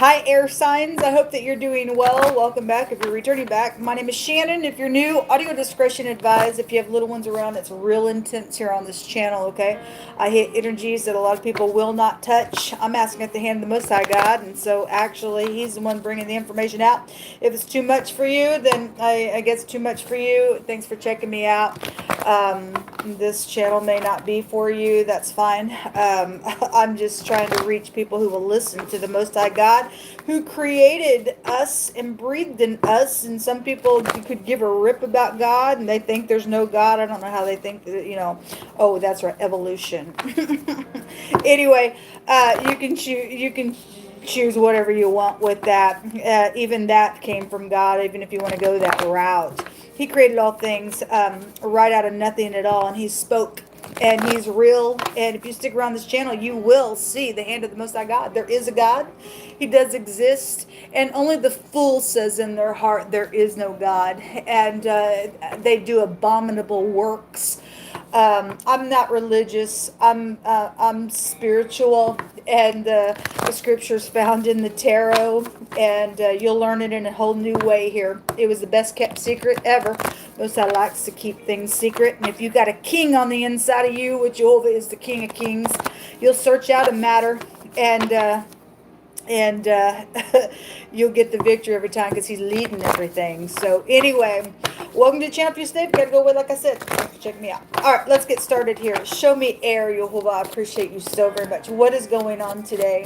Hi, air signs. I hope that you're doing well. Welcome back if you're returning back. My name is Shannon. If you're new, audio discretion advised. If you have little ones around, it's real intense here on this channel, okay? I hit energies that a lot of people will not touch. I'm asking at the hand of the Most High God, and so actually, He's the one bringing the information out. If it's too much for you, then I guess too much for you. Thanks for checking me out. This channel may not be for you. That's fine. I'm just trying to reach people who will listen to the Most High God, who created us and breathed in us. And some people could give a rip about God, and they think there's no God. I don't know how they think that, oh, that's right, evolution. Anyway, you can choose. You can choose whatever you want with that. Even that came from God. Even if you want to go that route, He created all things right out of nothing at all, and He spoke. And He's real. And if you stick around this channel, you will see the hand of the Most High God. There is a God. He does exist. And only the fool says in their heart, there is no God. And they do abominable works. I'm not religious. I'm spiritual, and the scriptures found in the tarot, and you'll learn it in a whole new way here. It was the best kept secret ever. Most High likes to keep things secret, and if you got a king on the inside of you, which Jehovah is the King of Kings, you'll search out a matter, and you'll get the victory every time because He's leading everything. So anyway, welcome to the channel. If you stayed, gotta go away like I said. Check me out. All right, let's get started here. Show me air, Yehovah. I appreciate you so very much. What is going on today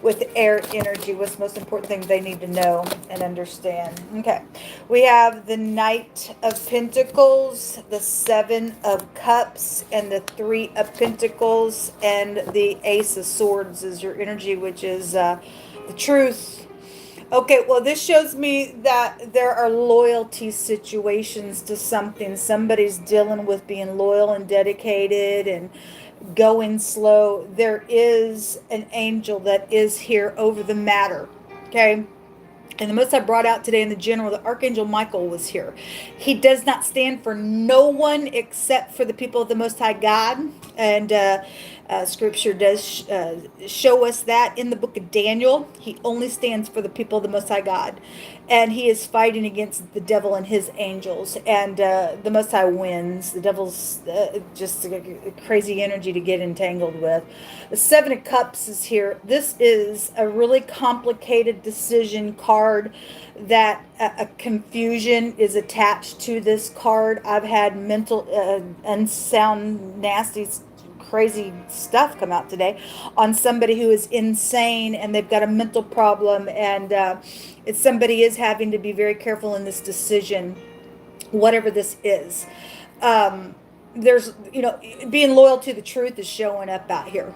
with air energy? What's the most important thing they need to know and understand? Okay, we have the Knight of Pentacles, the Seven of Cups, and the Three of Pentacles, and the Ace of Swords is your energy, which is the truth. Okay, well, this shows me that there are loyalty situations to something. Somebody's dealing with being loyal and dedicated and going slow. There is an angel that is here over the matter. Okay. And the most I brought out today in the general, the Archangel Michael was here. He does not stand for no one except for the people of the Most High God. And Scripture does show us that in the book of Daniel. He only stands for the people of the Most High God. And he is fighting against the devil and his angels. And the Most High wins. The devil's just a crazy energy to get entangled with. The Seven of Cups is here. This is a really complicated decision card that a confusion is attached to this card. I've had mental unsound, nasty, crazy stuff come out today on somebody who is insane and they've got a mental problem, and somebody is having to be very careful in this decision, whatever this is. There's, being loyal to the truth is showing up out here.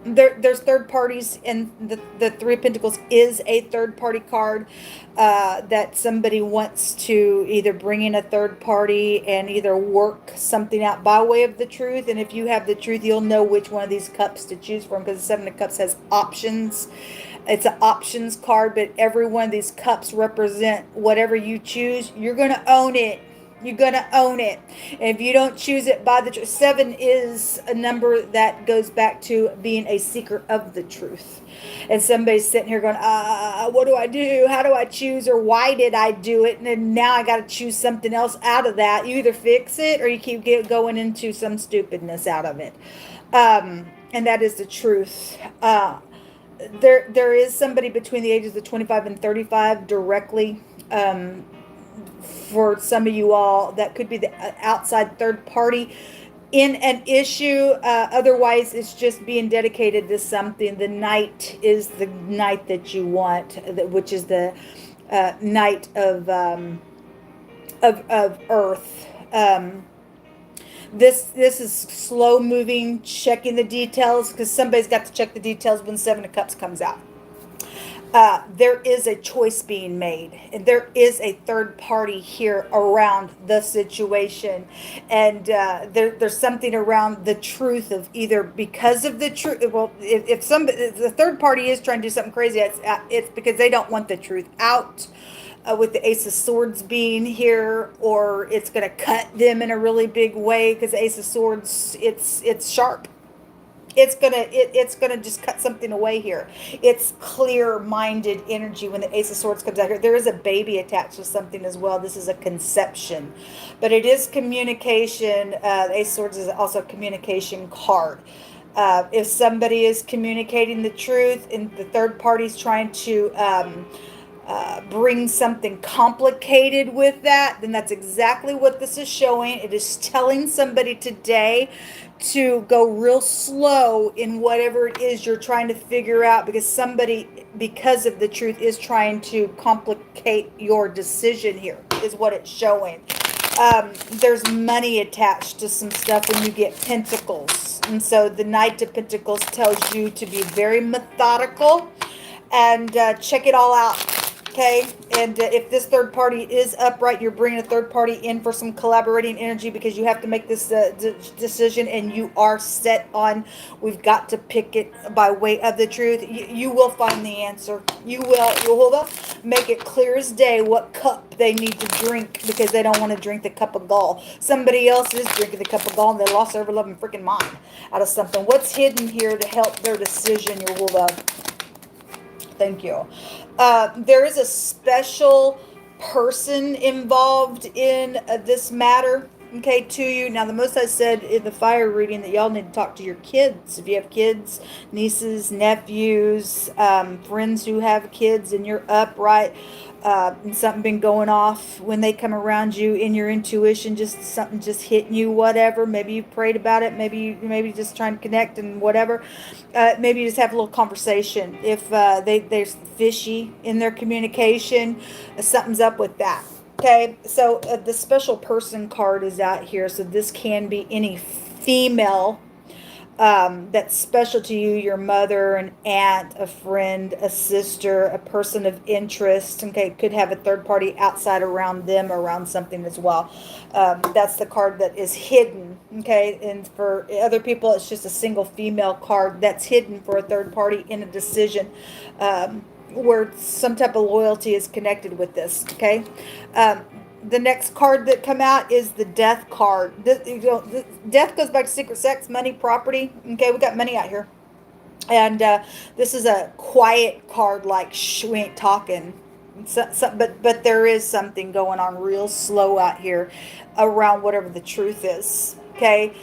There's third parties, and the Three of Pentacles is a third party card that somebody wants to either bring in a third party and either work something out by way of the truth. And if you have the truth, you'll know which one of these cups to choose from, because the Seven of Cups has options. It's an options card, but every one of these cups represent whatever you choose. You're going to own it. You're going to own it. And if you don't choose it by the truth, 7 is a number that goes back to being a seeker of the truth. And somebody's sitting here going, what do I do? How do I choose? Or why did I do it? And then now I got to choose something else out of that. You either fix it or you keep going into some stupidness out of it. And that is the truth. There is somebody between the ages of 25 and 35 directly, for some of you all, that could be the outside third party in an issue. Otherwise, it's just being dedicated to something. The Knight is the Knight that you want, which is the Knight of Earth. This is slow moving, checking the details, because somebody's got to check the details when Seven of Cups comes out. There is a choice being made, and there is a third party here around the situation, and there's something around the truth of either because of the truth. Well, if the third party is trying to do something crazy, it's because they don't want the truth out. With the Ace of Swords being here, or it's going to cut them in a really big way, because the Ace of Swords, it's sharp. it's gonna just cut something away here. It's clear-minded energy when the Ace of Swords comes out here. There is a baby attached to something as well. This is a conception, but it is communication. The Ace of Swords is also a communication card. If somebody is communicating the truth and the third party's trying to bring something complicated with that, then that's exactly what this is showing. It is telling somebody today to go real slow in whatever it is you're trying to figure out, because somebody, because of the truth, is trying to complicate your decision here, is what it's showing. There's money attached to some stuff when you get pentacles. And so the Knight of Pentacles tells you to be very methodical and check it all out. Okay, and if this third party is upright, you're bringing a third party in for some collaborating energy, because you have to make this decision, and you are set on, we've got to pick it by way of the truth. You will find the answer. You will. You'll make it clear as day what cup they need to drink, because they don't want to drink the cup of gall. Somebody else is drinking the cup of gall, and they lost their ever-loving freaking mind out of something. What's hidden here to help their decision, your will? Thank you. There is a special person involved in this matter, okay, to you. Now, the most I said in the fire reading that y'all need to talk to your kids. If you have kids, nieces, nephews, friends who have kids, and you're upright, and something been going off when they come around you in your intuition, just something just hitting you, whatever. Maybe you prayed about it. Maybe you just trying to connect and whatever. Maybe you just have a little conversation. If there's fishy in their communication, something's up with that. Okay, so the special person card is out here. So this can be any female that's special to you, your mother, an aunt, a friend, a sister, a person of interest. Okay, could have a third party outside around them, around something as well. That's the card that is hidden. Okay, and for other people, it's just a single female card that's hidden for a third party in a decision. Where some type of loyalty is connected with this. Okay, the next card that come out is the Death card. Death goes back to secret sex, money, property. Okay, we got money out here, and this is a quiet card, like shh, we ain't talking. But there is something going on real slow out here around whatever the truth is. Okay.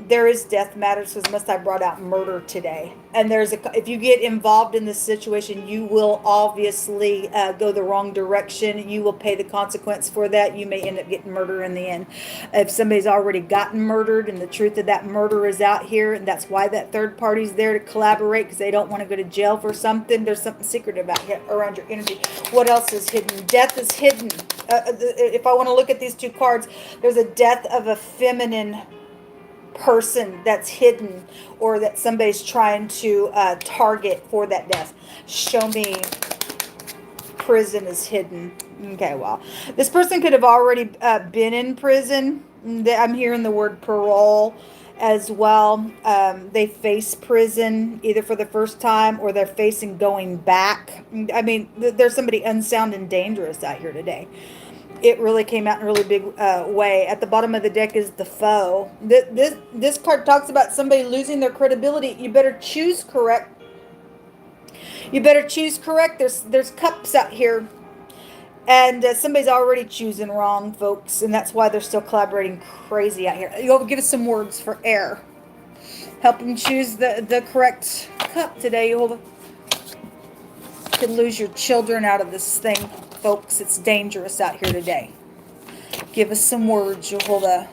There is death matters, because must I brought out murder today, and if you get involved in this situation, you will obviously go the wrong direction. You will pay the consequence for that. You may end up getting murder in the end. If somebody's already gotten murdered and the truth of that murder is out here, and that's why that third party's there to collaborate, because they don't want to go to jail for something. There's something secretive out here around your energy. What else is hidden? Death is hidden. If I want to look at these two cards, there's a death of a feminine person that's hidden, or that somebody's trying to target for that death. Show me prison is hidden. Okay, well, this person could have already been in prison. I'm hearing the word parole as well. They face prison either for the first time, or they're facing going back. I mean, there's somebody unsound and dangerous out here today. It really came out in a really big way. At the bottom of the deck is the foe. This card talks about somebody losing their credibility. You better choose correct. You better choose correct. There's cups out here. And somebody's already choosing wrong, folks. And that's why they're still collaborating crazy out here. You'll give us some words for air. Help them choose the correct cup today. You could lose your children out of this thing. Folks, it's dangerous out here today. Give us some words, Jehovah.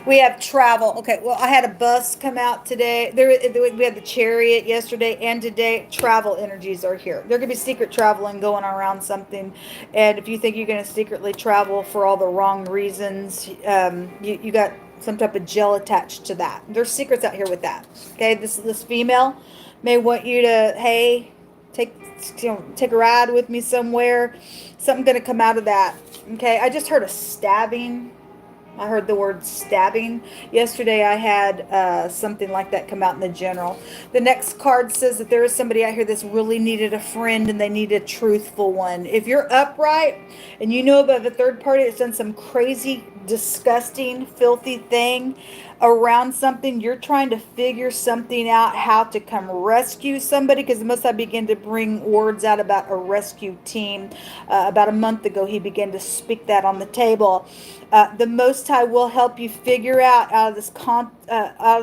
We have travel. Okay, well, I had a bus come out today. We had the chariot yesterday and today. Travel energies are here. There could be secret traveling going around something. And if you think you're going to secretly travel for all the wrong reasons, you got some type of gel attached to that. There's secrets out here with that. Okay, this female may want you to, hey, take a ride with me somewhere. Something going to come out of that. Okay, I just heard a stabbing. I heard the word stabbing. Yesterday I had something like that come out in the general. The next card says that there is somebody out here that's really needed a friend, and they need a truthful one. If you're upright and you know about a third party that's done some crazy, disgusting, filthy thing, around something. You're trying to figure something out, how to come rescue somebody, because the Most High began to bring words out about a rescue team. About a month ago, he began to speak that on the table. The Most High will help you figure out of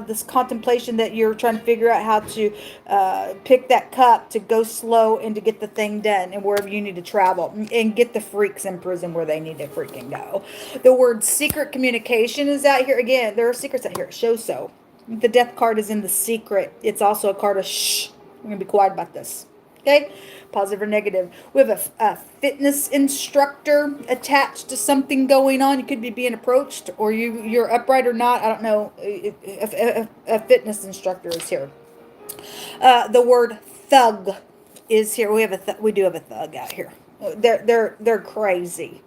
this contemplation that you're trying to figure out how to pick that cup, to go slow and to get the thing done, and wherever you need to travel, and get the freaks in prison where they need to freaking go. The word secret communication is out here again. There are secrets out here. It shows so. The death card is in the secret. It's also a card of shh. We're gonna be quiet about this. Okay, positive or negative. We have a fitness instructor attached to something going on. You could be being approached, or you're upright or not. I don't know. A fitness instructor is here. The word thug is here. We do have a thug out here. They're crazy.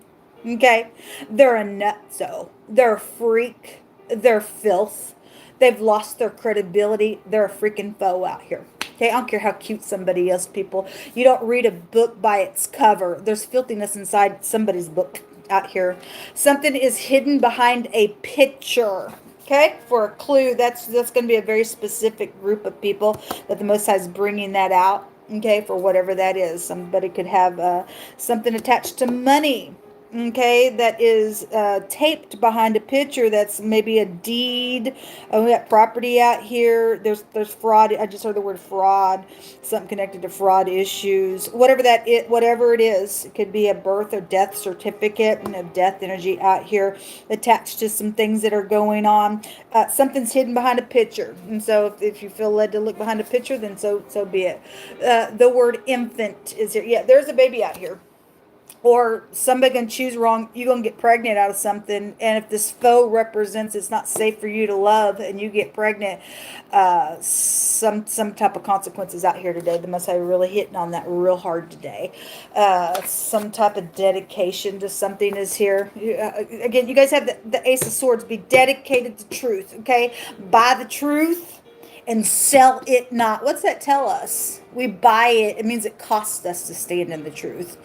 Okay, they're a nutso. They're a freak. They're filth. They've lost their credibility. They're a freaking foe out here. Okay, I don't care how cute somebody is, people. You don't read a book by its cover. There's filthiness inside somebody's book out here. Something is hidden behind a picture. Okay, for a clue, that's going to be a very specific group of people that the Most High is bringing that out. Okay, for whatever that is. Somebody could have something attached to money. Okay, that is taped behind a picture. That's maybe a deed. Oh, we got property out here. There's fraud. I just heard the word fraud. Something connected to fraud issues. Whatever it is, it could be a birth or death certificate. Death energy out here attached to some things that are going on. Something's hidden behind a picture, and so if you feel led to look behind a picture, then so be it. The word infant is here. Yeah, there's a baby out here. Or somebody can choose wrong. You're going to get pregnant out of something. And if this foe represents it's not safe for you to love and you get pregnant, some type of consequences out here today. The Most High really hitting on that real hard today. Some type of dedication to something is here. Again, you guys have the Ace of Swords. Be dedicated to truth, okay? Buy the truth and sell it not. What's that tell us? We buy it. It means it costs us to stand in the truth.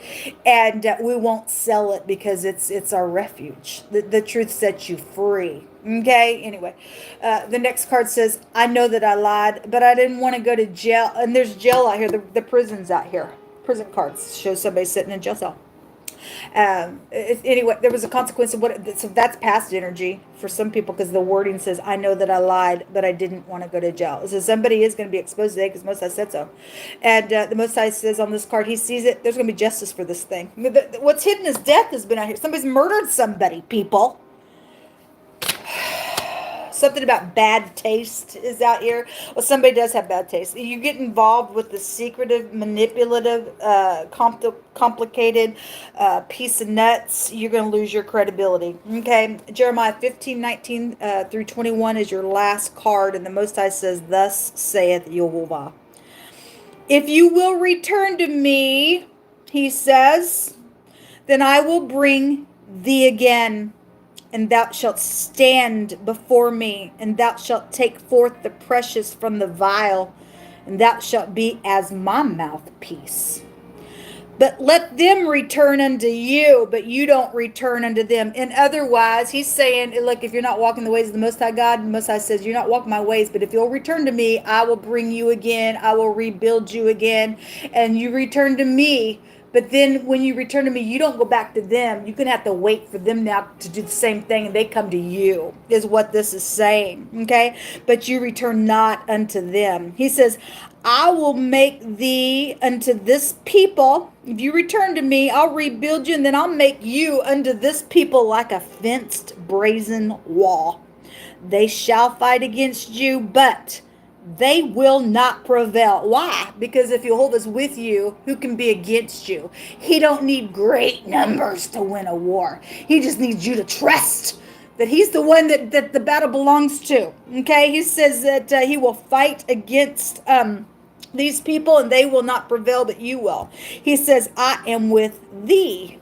And we won't sell it because it's our refuge. The truth sets you free. Okay? Anyway, the next card says, I know that I lied, but I didn't want to go to jail. And there's jail out here. The prison's out here. Prison cards show somebody sitting in jail cell. Anyway, there was a consequence of so that's past energy for some people, because the wording says, I know that I lied, but I didn't want to go to jail. So somebody is going to be exposed today because Most High said so. And the Most High says on this card, he sees it. There's going to be justice for this thing. What's hidden as death has been out here. Somebody's murdered somebody, people. Something about bad taste is out here. Well, somebody does have bad taste. You get involved with the secretive, manipulative, complicated piece of nuts, you're going to lose your credibility. Okay, Jeremiah 15:19 through 21 is your last card, and the Most High says, thus saith Yehovah. If you will return to me, he says, then I will bring thee again. And thou shalt stand before me, and thou shalt take forth the precious from the vial, and thou shalt be as my mouthpiece. But let them return unto you, but you don't return unto them. And otherwise, he's saying, look, if you're not walking the ways of the Most High God, the Most High says, you're not walking my ways, but if you'll return to me, I will bring you again. I will rebuild you again. And you return to me. But then when you return to me, you don't go back to them. You're going to have to wait for them now to do the same thing, and they come to you, is what this is saying, okay? But you return not unto them. He says, I will make thee unto this people. If you return to me, I'll rebuild you, and then I'll make you unto this people like a fenced brazen wall. They shall fight against you, but they will not prevail. Why? Because if Jehovah's with you, who can be against you? He don't need great numbers to win a war. He just needs you to trust that he's the one that the battle belongs to. Okay? He says that he will fight against these people, and they will not prevail, but you will. He says, I am with thee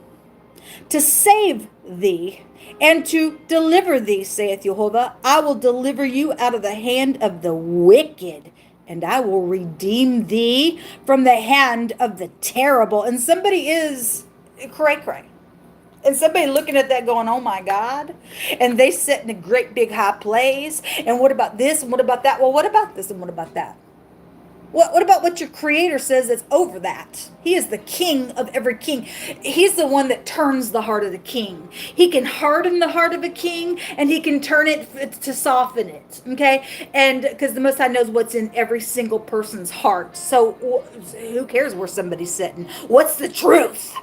to save thee and to deliver thee, saith Jehovah. I will deliver you out of the hand of the wicked, and I will redeem thee from the hand of the terrible. And somebody is cray-cray. And somebody looking at that going, oh my God. And they sit in a great big high place. And what about this? And what about that? Well, what about this? And what about that? What about what your creator says is over that? He is the king of every king. He's the one that turns the heart of the king. He can harden the heart of a king, and he can turn it to soften it. Okay? And because the Most High knows what's in every single person's heart. So who cares where somebody's sitting? What's the truth?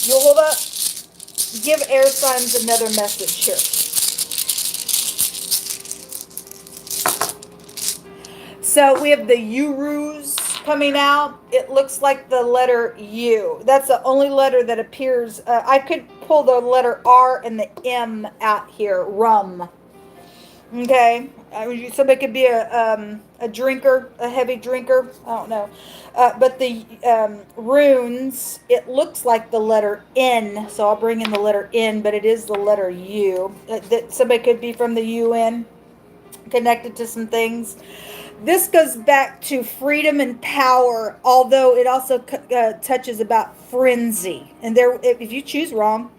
Yehovah, give air signs another message here. So we have the Urus coming out. It looks like the letter U. That's the only letter that appears. I could pull the letter R and the M out here. Rum. Okay. Somebody could be a drinker, a heavy drinker. I don't know. But the runes, it looks like the letter N. So I'll bring in the letter N, but it is the letter U. That somebody could be from the UN, connected to some things. This goes back to freedom and power, although it also touches about frenzy. And there, if you choose wrong,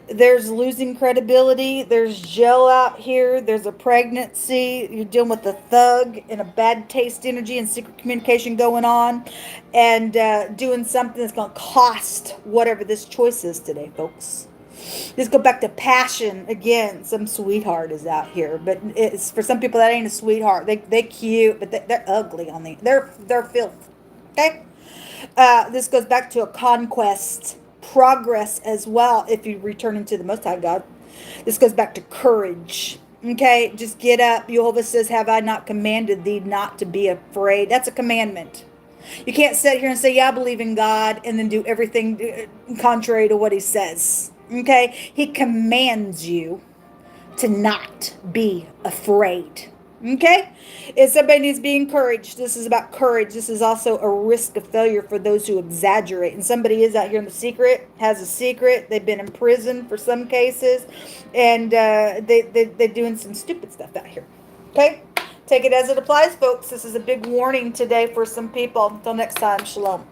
there's losing credibility. There's gel out here. There's a pregnancy. You're dealing with a thug and a bad taste energy and secret communication going on. And doing something that's going to cost whatever this choice is today, folks. Let's go back to passion again. Some sweetheart is out here, but it's for some people that ain't a sweetheart. They cute, but they're ugly on the. They're filth. Okay. This goes back to a conquest, progress as well. If you return into the Most High God, this goes back to courage. Okay, just get up. Jehovah says, "Have I not commanded thee not to be afraid?" That's a commandment. You can't sit here and say, "Yeah, I believe in God," and then do everything contrary to what He says. Okay, He commands you to not be afraid. Okay, if somebody needs to be encouraged, this is about courage. This is also a risk of failure for those who exaggerate. And somebody is out here in the secret, has a secret. They've been in prison for some cases, and they're doing some stupid stuff out here. Okay, take it as it applies, folks. This is a big warning today for some people. Until next time, shalom.